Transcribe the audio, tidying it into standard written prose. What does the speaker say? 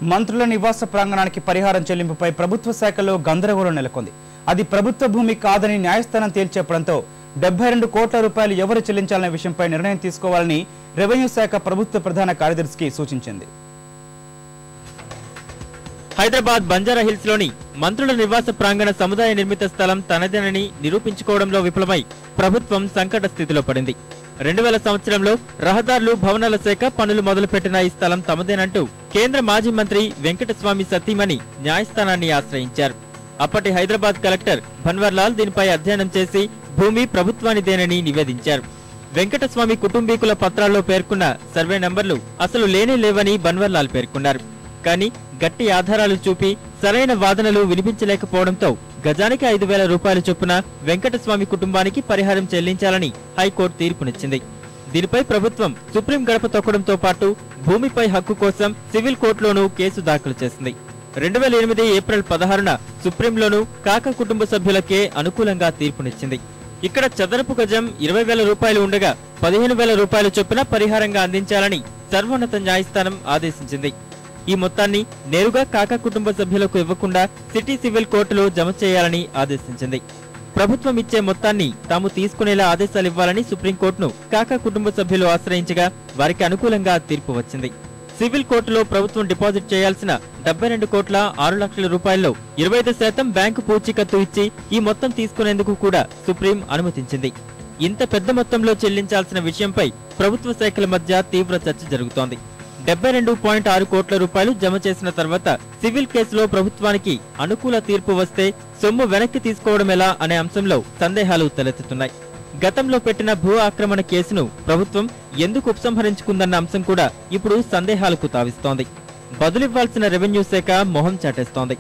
మంత్రుల నివాస ప్రాంగణానికి పరిహారం చెల్లింపుపై ప్రభుత్వ శాఖలో గందరగోళం నెలకొంది. అది ప్రభుత్వ భూమి కాదని న్యాయస్థానం తేల్చెప్పడంతో 72 కోట్ల రూపాయలు ఎవరు చెల్లించాలనే విషయంపై నిర్ణయం తీసుకోవాలని రెవెన్యూ శాఖ ప్రభుత్వ ప్రధాన కార్యదర్శికి సూచించింది. హైదరాబాద్ బంజారా హిల్స్ లోని మంత్రుల నివాస ప్రాంగణ సముదాయ నిర్మిత స్థలం తనదేనని నిరూపించుకోవడంలో విఫలమై ప్రభుత్వం సంకట స్థితిలో పడింది. 2000 సంవత్సరంలో రహదారులు భవనాల శాఖ పనులు మొదలుపెట్టిన ఈ స్థలం తమదేనంటూ కేంద్ర మాజీ మంత్రి వెంకటస్వామి సతీమణి న్యాయస్థానాన్ని ఆశ్రయించారు. అప్పటి హైదరాబాద్ కలెక్టర్ భన్వర్లాల్ దీనిపై అధ్యయనం చేసి భూమి ప్రభుత్వానిదేనని నివేదించారు. వెంకటస్వామి కుటుంబీకుల పత్రాల్లో పేర్కొన్న సర్వే నంబర్లు అసలు లేనే లేవని భన్వర్లాల్ పేర్కొన్నారు. కానీ గట్టి ఆధారాలు చూపి సరైన వాదనలు వినిపించలేకపోవడంతో గజానికి 5,000 రూపాయల చొప్పున వెంకటస్వామి కుటుంబానికి పరిహారం చెల్లించాలని హైకోర్టు తీర్పునిచ్చింది. దీనిపై ప్రభుత్వం సుప్రీం గడప తొక్కడంతో పాటు భూమిపై హక్కు కోసం సివిల్ కోర్టులోనూ కేసు దాఖలు చేసింది. 2008 ఏప్రిల్ 16న సుప్రీంలోనూ కాకా కుటుంబ సభ్యులకే అనుకూలంగా తీర్పునిచ్చింది. ఇక్కడ చదరపు గజం 20,000 రూపాయలు ఉండగా 15,000 రూపాయల చొప్పున పరిహారంగా అందించాలని సర్వోన్నత న్యాయస్థానం ఆదేశించింది. ఈ మొత్తాన్ని నేరుగా కాకా కుటుంబ సభ్యులకు ఇవ్వకుండా సిటీ సివిల్ కోర్టులో జమ చేయాలని ఆదేశించింది. ప్రభుత్వం ఇచ్చే మొత్తాన్ని తాము తీసుకునేలా ఆదేశాలివ్వాలని సుప్రీంకోర్టును కాకా కుటుంబ సభ్యులు ఆశ్రయించగా వారికి అనుకూలంగా తీర్పు వచ్చింది. సివిల్ కోర్టులో ప్రభుత్వం డిపాజిట్ చేయాల్సిన 72 కోట్ల 6 లక్షల రూపాయల్లో 25% బ్యాంకు పూచీకత్తు ఇచ్చి ఈ మొత్తం తీసుకునేందుకు కూడా సుప్రీం అనుమతించింది. ఇంత పెద్ద మొత్తంలో చెల్లించాల్సిన విషయంపై ప్రభుత్వ శాఖల మధ్య తీవ్ర చర్చ జరుగుతోంది. 72.6 కోట్ల రూపాయలు జమ చేసిన తర్వాత సివిల్ కేసులో ప్రభుత్వానికి అనుకూల తీర్పు వస్తే సొమ్ము వెనక్కి తీసుకోవడం ఎలా అనే అంశంలో సందేహాలు తలెత్తుతున్నాయి. గతంలో పెట్టిన భూ ఆక్రమణ కేసును ప్రభుత్వం ఎందుకు ఉపసంహరించుకుందన్న అంశం కూడా ఇప్పుడు సందేహాలకు తావిస్తోంది. బదులివ్వాల్సిన రెవెన్యూ శాఖ మొహం చాటేస్తోంది.